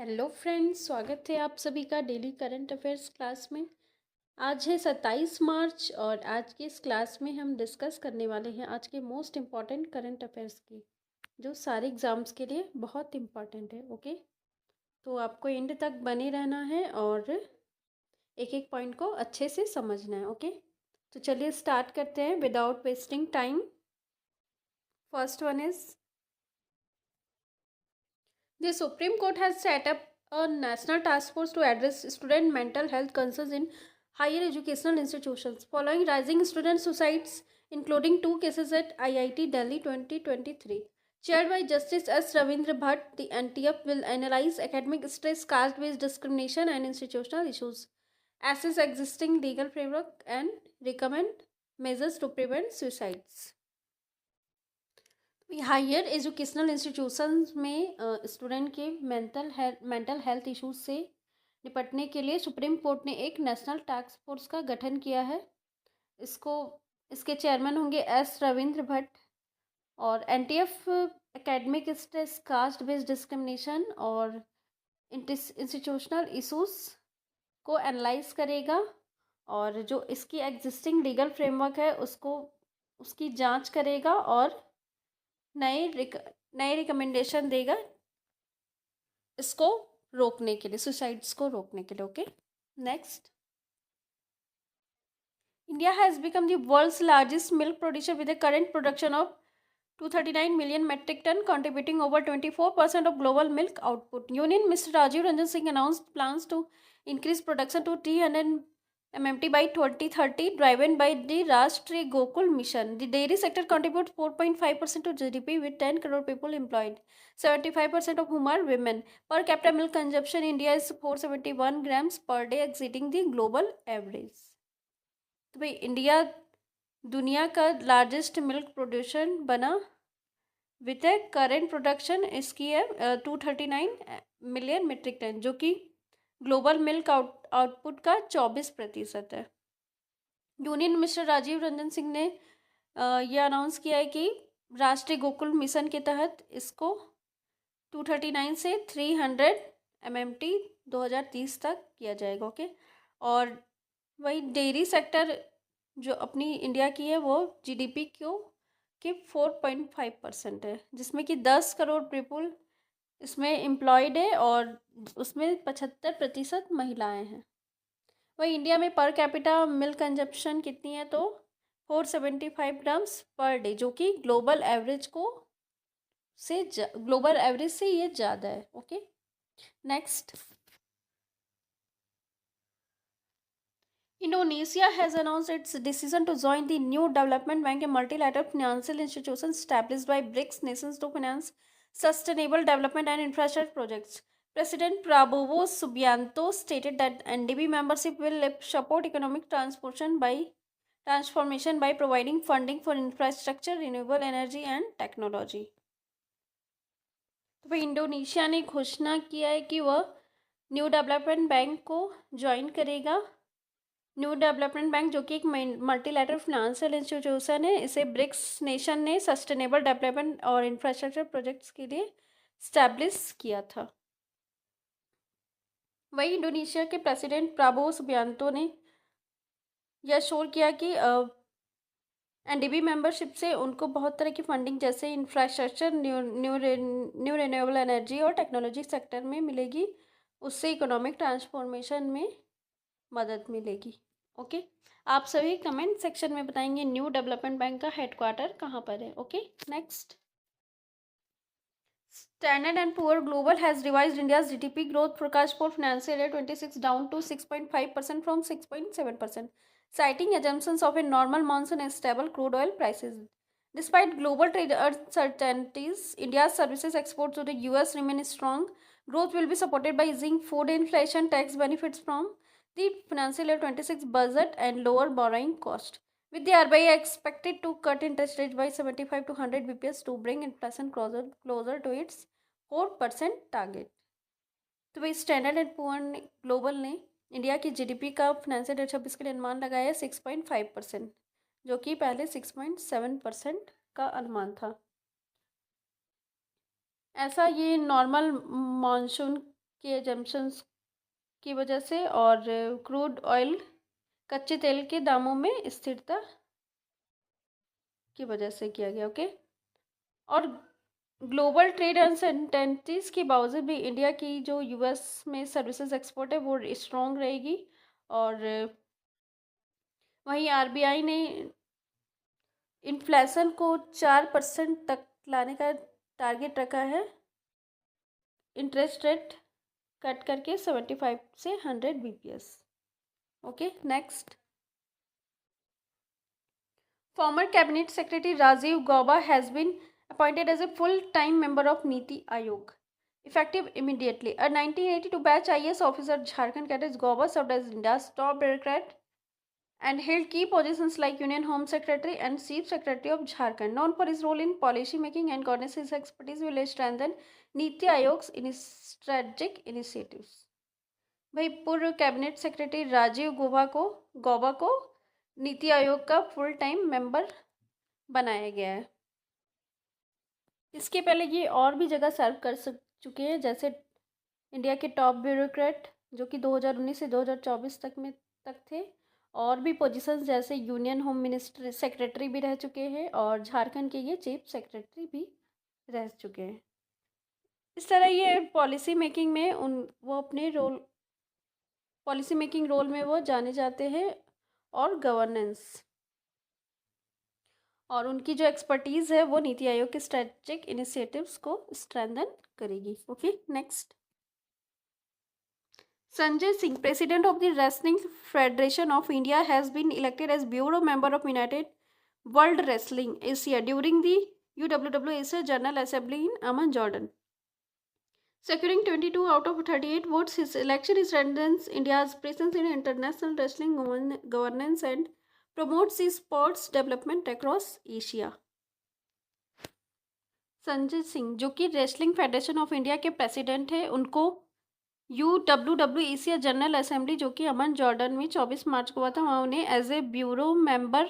Hello friends, स्वागत है आप सभी का डेली करंट अफेयर्स क्लास में। आज है 27 मार्च और आज की इस क्लास में हम डिस्कस करने वाले हैं आज के मोस्ट इम्पॉर्टेंट करंट अफेयर्स की, जो सारे एग्ज़ाम्स के लिए बहुत इम्पॉर्टेंट है। ओके, तो आपको एंड तक बने रहना है और एक एक पॉइंट को अच्छे से समझना है। ओके, तो चलिए स्टार्ट करते हैं without wasting time. First one is The Supreme Court has set up a national task force to address student mental health concerns in higher educational institutions following rising student suicides, including two cases at IIT Delhi 2023. Chaired by Justice S. Ravindra Bhatt, the NTF will analyze academic stress, caste-based discrimination, and institutional issues, assess existing legal framework, and recommend measures to prevent suicides. Higher educational institutions में student के mental health issues से निपटने के लिए supreme court ने एक national task force का गठन किया है। इसको इसके चेयरमैन होंगे एस रविंद्र भट्ट और NTF academic stress, caste based discrimination और इंस्टीट्यूशनल इश्यूज को एनालाइज करेगा और जो इसकी एग्जिस्टिंग लीगल फ्रेमवर्क है उसकी जांच करेगा और नए रिकमेंडेशन देगा इसको रोकने के लिए, सुसाइड्स को रोकने के लिए। Okay, next. India has become the world's largest milk producer with a current production of 239 million metric ton, contributing over 24% of global milk output. Union Minister Rajiv Ranjan Singh announced plans to increase production to 300 MMT by 2030, driven by the Rashtriya Gokul Mission. The dairy sector contributes 4.5% to GDP with 10 crore people employed, 75% of whom are women. Per capita milk consumption in India is 471 grams per day, exceeding the global average. तो भाई India दुनिया का largest milk producer बना with A current production इसकी है 239 million metric ton, जो कि global milk output का 24% है। यूनियन मिनिस्टर राजीव रंजन सिंह ने ये अनाउंस किया है कि राष्ट्रीय गोकुल मिशन के तहत इसको 239 से 300 MMT 2030 तक किया जाएगा। ओके, और वही डेयरी सेक्टर जो अपनी इंडिया की है वो जीडीपी के 4.5% है, जिसमें कि 10 करोड़ पीपुल इसमें एम्प्लॉयड है और उसमें 75% महिलाएं हैं। वही इंडिया में पर कैपिटा मिल्क कंजप्शन कितनी है, तो 475 ग्राम्स पर डे, जो कि ग्लोबल एवरेज से ये ज़्यादा है। Okay, next. Indonesia has announced its decision to join the New Development Bank, a multilateral financial institution established by BRICS nations to finance sustainable development and infrastructure projects. President Prabowo Subianto stated that NDB membership will support economic transformation by providing funding for infrastructure, renewable energy and technology. तो भाई Indonesia ने घोषणा किया है कि वह new development bank को join करेगा। न्यू डेवलपमेंट बैंक जो कि एक मल्टीलैटरल फाइनेंशियल इंस्टीट्यूशन है, इसे ब्रिक्स नेशन ने सस्टेनेबल डेवलपमेंट और इंफ्रास्ट्रक्चर प्रोजेक्ट्स के लिए स्टैब्लिश किया था। वही इंडोनेशिया के प्रेसिडेंट प्राबोवो सुबियांतो ने यह श्योर किया कि एनडीबी मेंबरशिप से उनको बहुत तरह की फंडिंग जैसे इंफ्रास्ट्रक्चर, न्यू रिन्यूएबल एनर्जी और टेक्नोलॉजी सेक्टर में मिलेगी, उससे इकोनॉमिक ट्रांसफॉर्मेशन में मदद मिलेगी। ओके, आप सभी कमेंट सेक्शन में बताएंगे न्यू डेवलपमेंट बैंक का हेडक्वार्टर कहाँ पर है। Okay, next. Standard and Poor Global has revised India's GDP growth forecast for financial year 26 down to 6.5% from 6.7%, citing assumptions of a normal monsoon and stable crude oil prices. Despite global trade uncertainties, India's services exports to the US remain strong. Growth will be supported by easing food inflation, tax benefits from the financial year 26 budget, and lower borrowing cost. With the RBI expected to cut interest rates by 75 to 100 bps to bring inflation closer to its 4% target. तो भाई standard and poor global ने India की GDP का financial year 26 के लिए अनुमान लगाया है 6.5%, जो कि पहले 6.7% का अनुमान था। ऐसा ये नॉर्मल मानसून के एजम्पशंस की वजह से और क्रूड ऑयल कच्चे तेल के दामों में स्थिरता की वजह से किया गया। ओके। और ग्लोबल ट्रेड अनसर्टेनिटीज के बावजूद भी इंडिया की जो यूएस में सर्विसेज एक्सपोर्ट है वो स्ट्रॉन्ग रहेगी। और वहीं आरबीआई ने इन्फ्लेशन को 4% तक लाने का टारगेट रखा है, इंटरेस्ट रेट कट करके 75 से 100 BPS. Okay. Next, former cabinet secretary Rajiv Gauba has been appointed as a full-time member of Niti Aayog, effective immediately. A 1982 batch IAS officer, Jharkhand cadet, Gauba served as India's top bureaucrat and held key positions like Union Home Secretary and Chief Secretary of Jharkhand. Known for his role in policy making and governance, his expertise will strengthen Niti Aayog's strategic initiatives. भाई पूर्व cabinet secretary Rajiv Gauba को नीति आयोग का full time member बनाया गया है। इसके पहले ये और भी जगह सर्व कर चुके हैं, जैसे इंडिया के टॉप ब्यूरोक्रेट जो कि 2019 से 2024 तक थे, और भी पोजीशंस जैसे यूनियन होम मिनिस्टर सेक्रेटरी भी रह चुके हैं, और झारखंड के ये चीफ सेक्रेटरी भी रह चुके हैं। इस तरह ये पॉलिसी मेकिंग में पॉलिसी मेकिंग रोल में वो जाने जाते हैं, और गवर्नेंस और उनकी जो एक्सपर्टीज़ है वो नीति आयोग के स्ट्रेटेजिक इनिशिएटिव्स को स्ट्रेंथन करेगी। Okay. Next, Sanjay Singh, president of the wrestling federation of India, has been elected as bureau member of united world wrestling Asia during the UWW Asia General Assembly in Amman, Jordan. Securing 22 out of 38 votes, his election strengthens India's presence in international wrestling governance and promotes sports development across Asia. Sanjay Singh जो कि wrestling federation of India के president है, उनको UWW Asia general assembly जो कि अमन Jordan में 24 मार्च को हुआ था, वहाँ उन्हें as a bureau member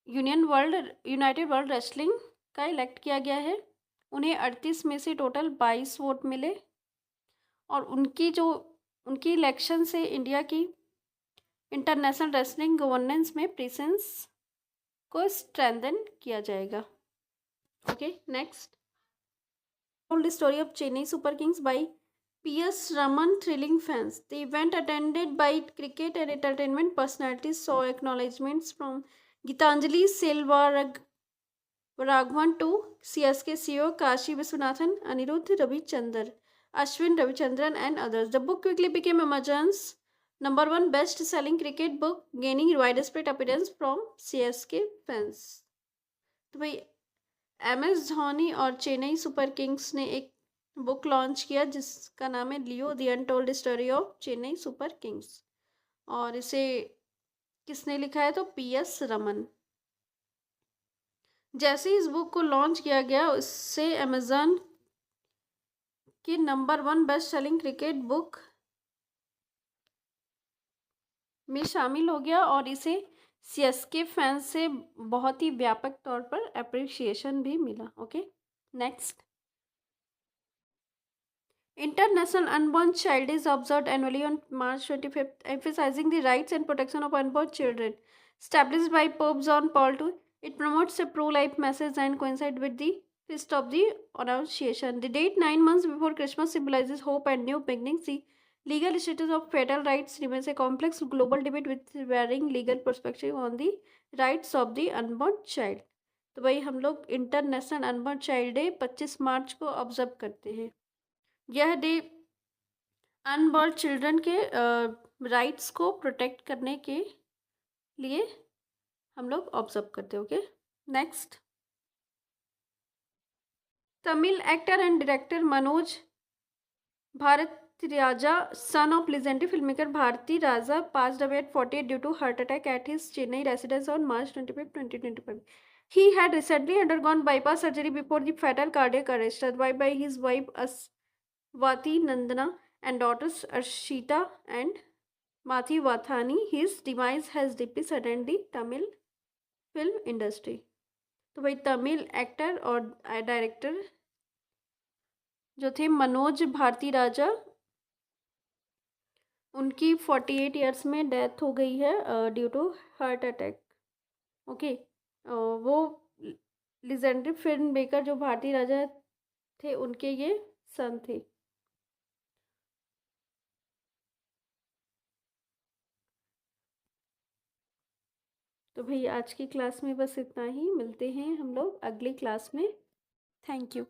united world wrestling का इलेक्ट किया गया है। उन्हें 38 में से टोटल 22 वोट मिले, और उनकी इलेक्शन से इंडिया की इंटरनेशनल रेसलिंग गवर्नेंस में प्रेजेंस को स्ट्रेंथन किया जाएगा। Okay. Next, told story of Chennai super kings by PS Raman thrilling fans. The event attended by cricket and entertainment personalities saw acknowledgements from Gitanjali Selvaraghavan to CSK CEO Kashi Viswanathan, Anirudh Ravichandar, Ashwin Ravichandran, and others. The book quickly became Amazon's #1 best-selling cricket book, gaining widespread appearance from CSK fans. तो भाई MS Dhoni और Chennai super Kings ने एक book launch किया जिसका नाम है Leo the untold story of Chennai super Kings, और इसे किसने लिखा है तो PS रमन। जैसे इस बुक को लॉन्च किया गया, उससे अमेज़न की #1 बेस्ट सेलिंग क्रिकेट बुक में शामिल हो गया, और इसे CSK फैंस से बहुत ही व्यापक तौर पर अप्रिसिएशन भी मिला। Okay. Next, International Unborn Child is observed annually on March 25th, emphasizing the rights and protection of unborn children. Established by Pope John Paul II, it promotes a pro-life message and coincides with the Feast of the Annunciation. The date 9 months before Christmas symbolizes hope and new beginnings. The legal status of fetal rights remains a complex global debate with varying legal perspective on the rights of the unborn child. तो भाई हम लोग international unborn child day 25 मार्च को observe करते हैं। यह day unborn children के राइट्स को प्रोटेक्ट करने के लिए हम लोग ऑब्जर्व करते हैं। Okay. Next, Tamil actor and director Manoj Bharathiraja, son of legendary filmmaker Bharati Raja, passed away at 48 due to heart attack at his Chennai residence on March 25, 2025. He had recently undergone bypass surgery before the fatal cardiac arrest, survived by his wife Vati Nandana and daughters Arshita and Mathi Vathani. His demise has deeply saddened the Tamil film industry. तो भाई Tamil actor और director जो थे मनोज भारती राजा, उनकी 48 years में death हो गई है due to heart attack. Okay. वो लिजेंडरी फिल्म मेकर जो भारती राजा थे, उनके ये सन थे। तो भाई आज की क्लास में बस इतना ही, मिलते हैं हम लोग अगली क्लास में। Thank you.